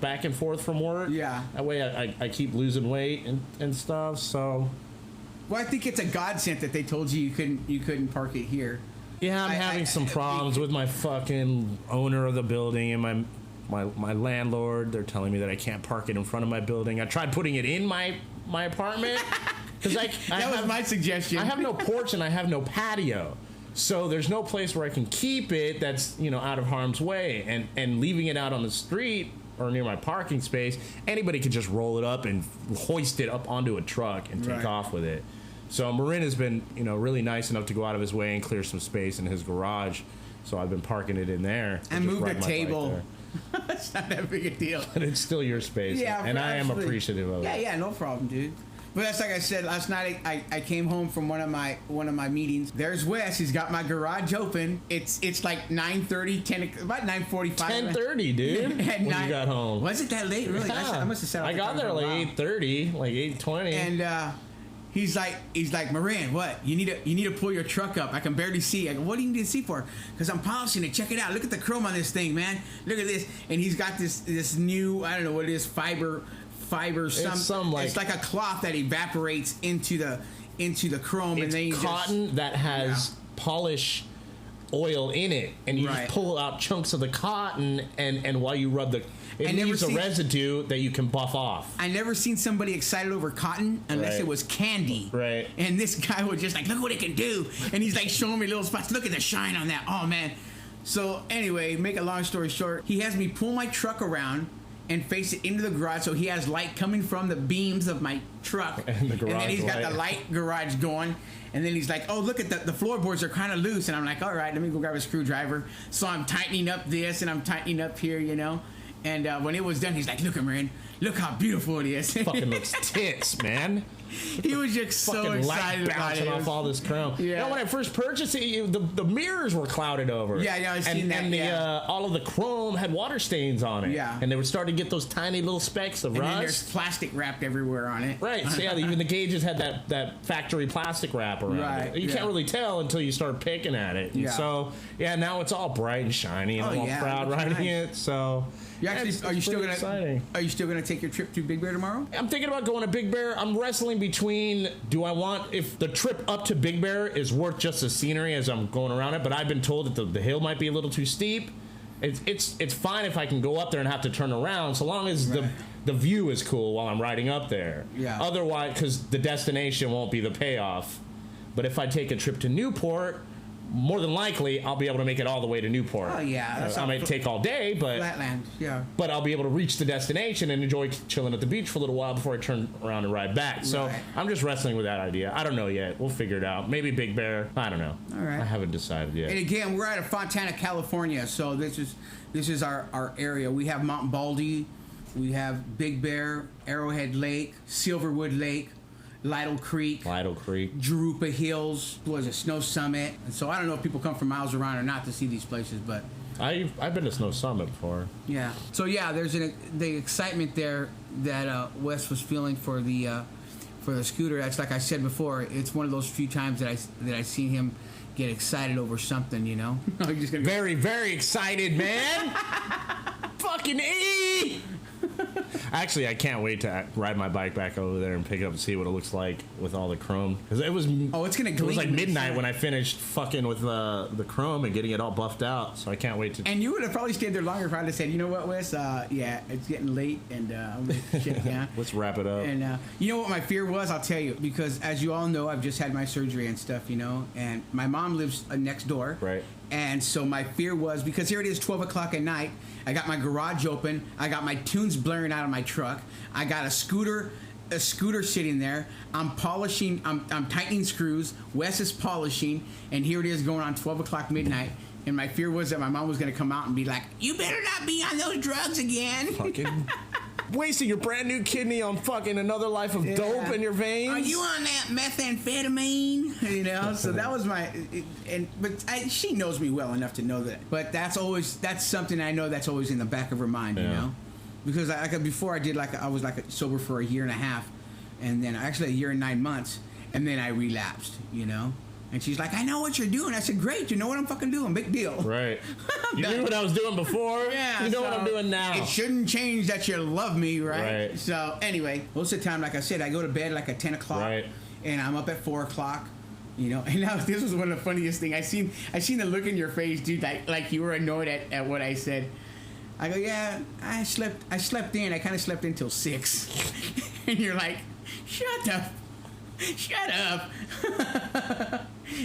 back and forth from work. Yeah. That way I keep losing weight and stuff. So. Well, I think it's a godsend that they told you couldn't park it here. Yeah, I'm having some problems with my fucking owner of the building and my landlord. They're telling me that I can't park it in front of my building. I tried putting it in my apartment. That was my suggestion. I have no porch and I have no patio. So there's no place where I can keep it that's, out of harm's way. And leaving it out on the street or near my parking space, anybody could just roll it up and hoist it up onto a truck and take off with it. So Marin has been, really nice enough to go out of his way and clear some space in his garage. So I've been parking it in there. And move the table. It's not that big a deal. But it's still your space. Yeah, and I am appreciative of it. Yeah, no problem, dude. But that's like I said last night. I came home from one of my meetings. There's Wes. He's got my garage open. It's like 9:30, about 9:45. 10:30, dude. When you got home. Was it that late? Really? Yeah. I must have set up. I got there like 8:30, like 8:20. And he's like, Marin, what? You need to pull your truck up. I can barely see. I go, what do you need to see for? Because I'm polishing it. Check it out. Look at the chrome on this thing, man. Look at this. And he's got this new, I don't know what it is, fiber. It's like a cloth that evaporates into the chrome. It's and then cotton that has polish oil in it, and you just pull out chunks of the cotton, and while you rub it leaves a residue that you can buff off. I never seen somebody excited over cotton unless it was candy. Right. And this guy was just like, look what it can do, and he's like showing me little spots. Look at the shine on that. Oh man. So anyway, make a long story short, he has me pull my truck around and face it into the garage, so he has light coming from the beams of my truck. And then he's got the light garage going. And then he's like, oh, look at the floorboards are kind of loose. And I'm like, all right, let me go grab a screwdriver. So I'm tightening up this and I'm tightening up here, And when it was done, he's like, look, Marin, look how beautiful it is. Fucking looks tits, man. He was just so excited about it. Off all this chrome. Yeah. When I first purchased it, the mirrors were clouded over. Yeah, I've seen that. And all of the chrome had water stains on it. Yeah. And they would start to get those tiny little specks of rust. And then there's plastic wrapped everywhere on it. Right. So even the gauges had that factory plastic wrap around it. You can't really tell until you start picking at it. And so now it's all bright and shiny, and I'm all proud riding it. So. Are you still gonna take your trip to Big Bear tomorrow? I'm thinking about going to Big Bear. I'm wrestling between if the trip up to Big Bear is worth just the scenery as I'm going around it, but I've been told that the hill might be a little too steep. It's fine if I can go up there and have to turn around, so long as the view is cool while I'm riding up there. Yeah. Otherwise, because the destination won't be the payoff. But if I take a trip to Newport, more than likely, I'll be able to make it all the way to Newport. Oh, yeah. I might take all day, but... Flatland, yeah. But I'll be able to reach the destination and enjoy chilling at the beach for a little while before I turn around and ride back. So I'm just wrestling with that idea. I don't know yet. We'll figure it out. Maybe Big Bear. I don't know. All right. I haven't decided yet. And again, we're out of Fontana, California, so this is our area. We have Mount Baldy. We have Big Bear, Arrowhead Lake, Silverwood Lake, Lytle Creek, Jurupa Hills, was a Snow Summit. And so I don't know if people come from miles around or not to see these places, but I've been to Snow Summit before. Yeah. So yeah, there's the excitement there that Wes was feeling for the scooter. That's like I said before. It's one of those few times that I seen him get excited over something. Just gonna very, very excited, man. Fucking E. Actually, I can't wait to ride my bike back over there and pick it up and see what it looks like with all the chrome. Because it was it's gonna gleam. It was like midnight when I finished fucking with the chrome and getting it all buffed out. So I can't wait to. And you would have probably stayed there longer if I would have said, you know what, Wes? It's getting late and I'm gonna shit down. Let's wrap it up. And you know what my fear was? I'll tell you, because as you all know, I've just had my surgery and stuff. And my mom lives next door. Right. And so my fear was, because here it is 12 o'clock at night, I got my garage open, I got my tunes blaring out of my truck, I got a scooter sitting there, I'm polishing, I'm tightening screws, Wes is polishing, and here it is going on 12 o'clock midnight. And my fear was that my mom was going to come out and be like, you better not be on those drugs again. Fucking wasting your brand new kidney on fucking another life of dope in your veins. Are you on that methamphetamine? So that was she knows me well enough to know that. But that's something I know that's always in the back of her mind, because before I was sober for a year and a half, and then actually a year and 9 months, and then I relapsed, And she's like, I know what you're doing. I said, great. You know what I'm fucking doing. Big deal. Right. You knew what I was doing before. Yeah. You know what I'm doing now. It shouldn't change that you love me, right? Right. So anyway, most of the time, like I said, I go to bed like at 10 o'clock. Right. And I'm up at 4 o'clock. You know, and now this was one of the funniest things. I seen the look in your face, dude, like you were annoyed at what I said. I go, yeah, I slept in. I kind of slept in till 6. And you're like, shut up.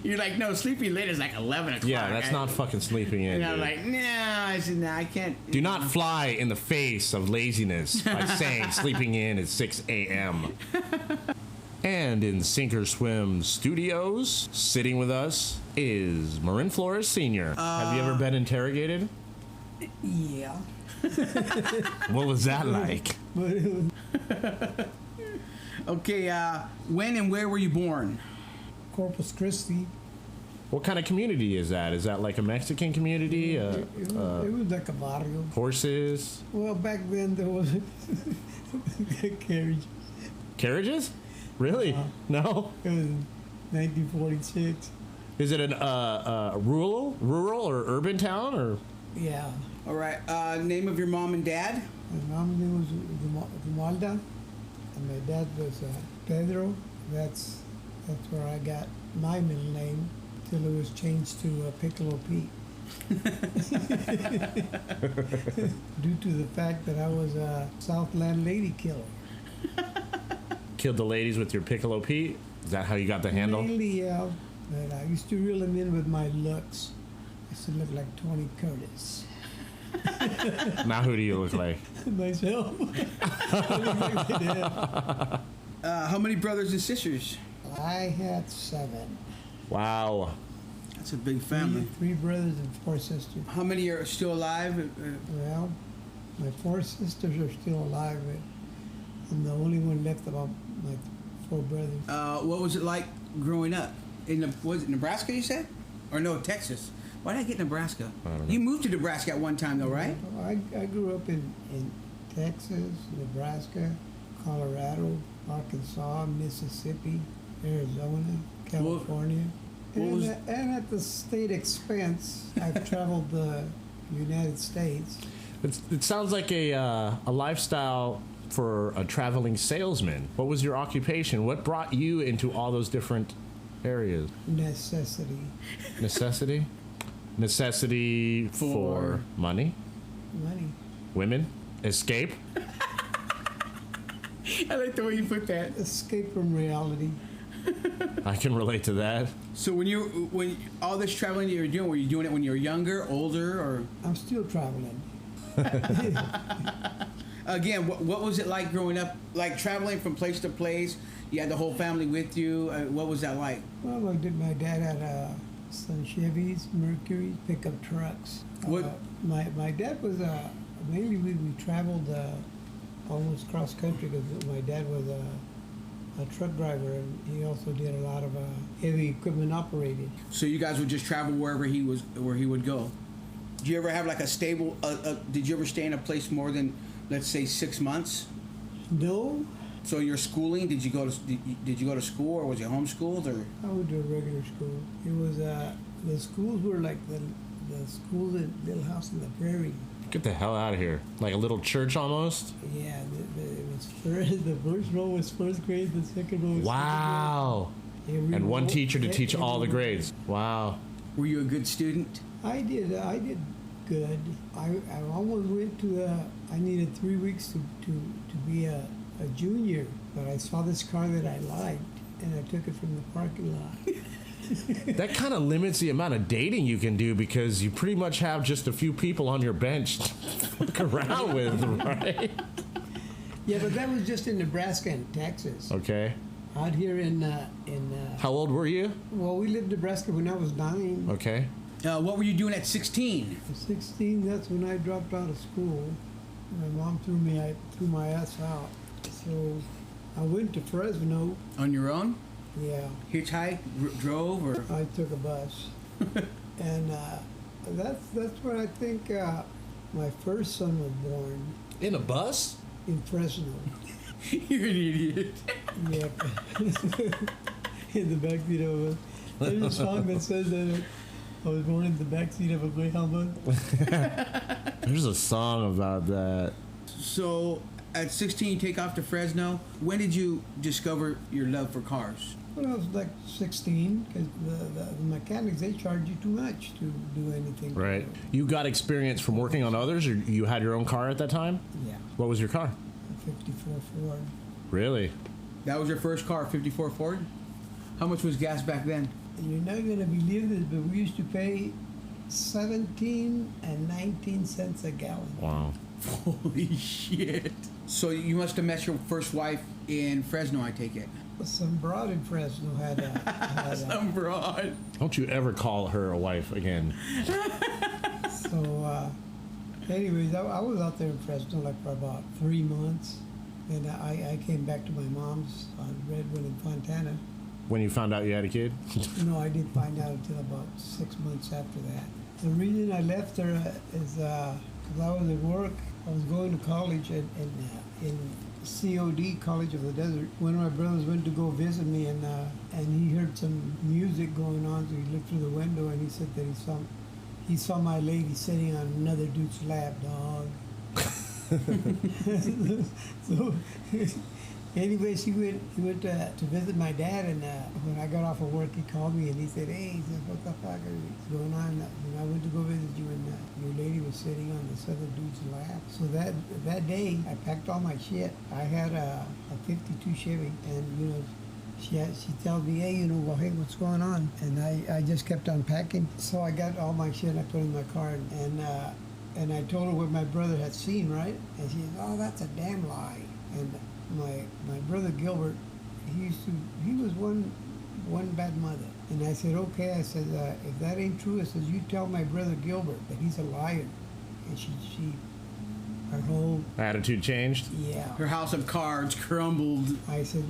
You're like, no, sleeping late is like 11 o'clock. Yeah, that's not fucking sleeping in. And I'm dude. like, nah. I said, nah, I can't. Do not fly in the face of laziness by saying sleeping in is 6 a.m. And in Sink or Swim Studios, sitting with us is Marin Flores Sr. Have you ever been interrogated? Yeah. What was that like? Okay, when and where were you born? Corpus Christi. What kind of community is that? Is that like a Mexican community? It was like a barrio. Horses? Well, back then there was carriage. Carriages? Really? No? It was 1946. Is it a rural or urban town or? Yeah. All right, name of your mom and dad? My mom's name was Malda, and my dad was Pedro. That's where I got my middle name till it was changed to Piccolo Pete. Due to the fact that I was a Southland lady killer. Killed the ladies with your Piccolo Pete? Is that how you got the handle? Mainly, yeah. But I used to reel them in with my looks. I used to look like Tony Curtis. Now who do you look like? Myself. I look like my dad. How many brothers and sisters? I had 7. Wow. That's a big family. 3 brothers and 4 sisters. How many are still alive? Well, my 4 sisters are still alive, but I'm the only one left about my 4 brothers. What was it like growing up? Was it Nebraska, you said? Or no, Texas? Why did I get Nebraska? I don't know. You moved to Nebraska at one time, though, right? I grew up in Texas, Nebraska, Colorado, Arkansas, Mississippi, Arizona, California. And at the state expense, I've traveled the United States. It sounds like a lifestyle for a traveling salesman. What was your occupation? What brought you into all those different areas? Necessity. Necessity? Necessity for money? Money. Women? Escape? I like the way you put that. Escape from reality. I can relate to that. So when all this traveling you were doing, were you doing it when you were younger, older, or? I'm still traveling. Again, what was it like growing up, like traveling from place to place? You had the whole family with you. What was that like? Well, my dad had some Chevys, Mercury, pickup trucks. What? My dad was mainly we traveled almost cross country because my dad was a truck driver, and he also did a lot of heavy equipment operated. So you guys would just travel where he would go. Did you ever have like a stable? Did you ever stay in a place more than, let's say, 6 months? No. So your schooling, did you go to school, or was you homeschooled, or? I went to a regular school. It was the schools were like the schools at Little House on the Prairie. Get the hell out of here. Like a little church almost? Yeah, it was the first row was first grade, the second row was Wow. second grade. And one teacher to teach all the grades. Wow. Were you a good student? I did good. I almost went to I needed 3 weeks to be a junior, but I saw this car that I liked, and I took it from the parking lot. That kind of limits the amount of dating you can do because you pretty much have just a few people on your bench to fuck around with, right? Yeah, but that was just in Nebraska and Texas. Okay. Out here in How old were you? well, we lived in Nebraska when I was 9. Okay. What were you doing at 16? At 16, that's when I dropped out of school. My mom threw my ass out. So I went to Fresno. On your own? Yeah, Hitchhiked? Drove? Or? I took a bus. And that's where I think my first son was born, In a bus? in Fresno. You're an idiot. Yeah. In the backseat of a bus. There's a song that says that I was born in the backseat of a Greyhound bus. There's a song about that. So, at 16, you take off to Fresno. When did you discover your love for cars? When I was like 16, because the mechanics, they charge you too much to do anything. Right. You got experience from working on others, or you had your own car at that time? Yeah. What was your car? A 54 Ford. Really? That was your first car, 54 Ford? How much was gas back then? You're not going to believe this, but we used to pay 17 and 19 cents a gallon. Wow. Holy shit. So you must have met your first wife in Fresno, I take it. Some broad in Fresno had a Some broad. Don't you ever call her a wife again. So, anyways, I was out there in Fresno like for about 3 months. And I came back to my mom's on Redwood in Fontana. When you found out you had a kid? No, I didn't find out until about 6 months after that. The reason I left her is because I was at work. I was going to college in COD, College of the Desert. One of my brothers went to go visit me, and he heard some music going on, so he looked through the window, and he said that he saw my lady sitting on another dude's lap, dog. So, anyways, he went to visit my dad, and when I got off of work, he called me and he said, "Hey," he said, "what the fuck is going on?" And I went to go visit you, and your lady was sitting on this other dude's lap. So that day, I packed all my shit. I had a 52 Chevy, and she tells me, "Hey, well, hey, what's going on?" And I just kept on packing. So I got all my shit, I put in my car, and I told her what my brother had seen, right? And she said, "Oh, that's a damn lie." And my brother Gilbert, he was one bad mother. And I said, "Okay," I said, "if that ain't true," I said, "you tell my brother Gilbert that he's a liar." And she her whole Attitude changed? Yeah. Her house of cards crumbled. I said,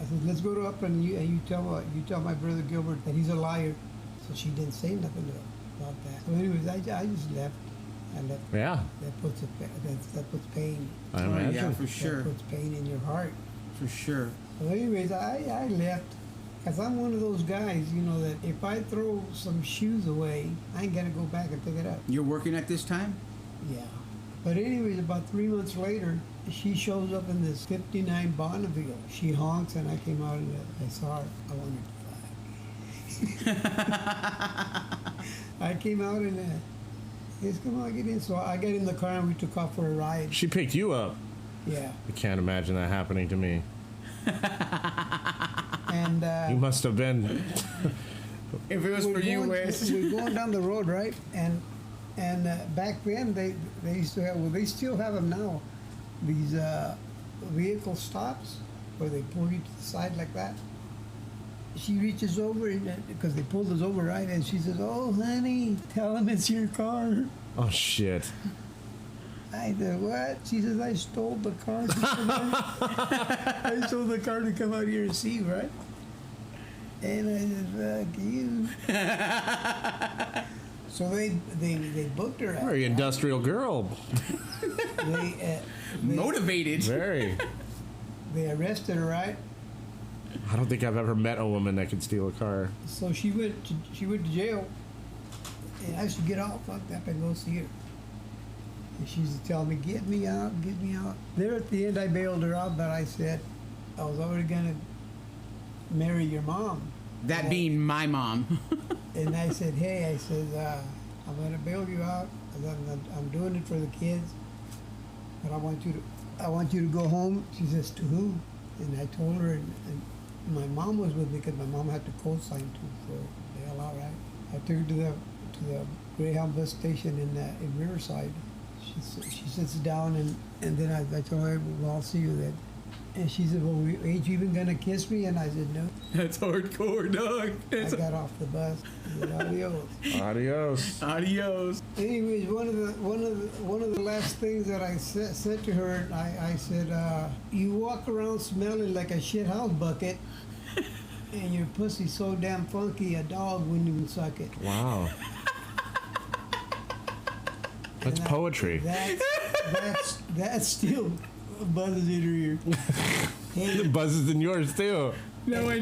I said, "Let's go up and you tell my brother Gilbert that he's a liar." So she didn't say nothing about that. So anyways, I just left. Yeah. That puts pain. I imagine. Yeah, for sure. That puts pain in your heart. For sure. So anyways, I left because I'm one of those guys, that if I throw some shoes away, I ain't gonna go back and pick it up. You're working at this time? Yeah. But anyways, about 3 months later, she shows up in this 59 Bonneville. She honks, and I came out and I saw her. I wanted to fuck. I came out and yes, come on, get in. So I got in the car and we took off for a ride. She picked you up. Yeah. I can't imagine that happening to me. And you must have been. If it was for you, Wes. We're going down the road, right? And back then they used to have. Well, they still have them now. These vehicle stops where they pull you to the side like that. She reaches over because they pulled us over, right? And she says, "Oh, honey, tell them it's your car." Oh, shit. I said, "What?" She says, "I stole the car. I stole the car to come out here and see you, right?" And I said, "Fuck you." So they booked her out. Very industrial girl. They Motivated. Very. They arrested her, right? I don't think I've ever met a woman that could steal a car. So she went to jail, and I should get all fucked up and go see her. And she used to tell me, "Get me out, get me out." There at the end, I bailed her out, but I said I was already gonna marry your mom. That being my mom. And I said, "Hey," I said, "I'm gonna bail you out. I'm doing it for the kids, but I want you to go home." She says, "To who?" And I told her, and my mom was with me because my mom had to co-sign too for bail out, right? I took her to the Greyhound bus station in Riverside. She sits down, and then I told her, "Well, I'll see you then." And she said, "Well, ain't you even gonna kiss me?" And I said, "No." That's hardcore, dog. I got off the bus. I said, "Adios." Adios. Adios. Anyways, one of the last things that I said to her, I said, "You walk around smelling like a shit house bucket, and your pussy's so damn funky, a dog wouldn't even suck it." Wow. That's poetry. That still buzzes in her ear. Hey, It buzzes in yours, too. No, I know.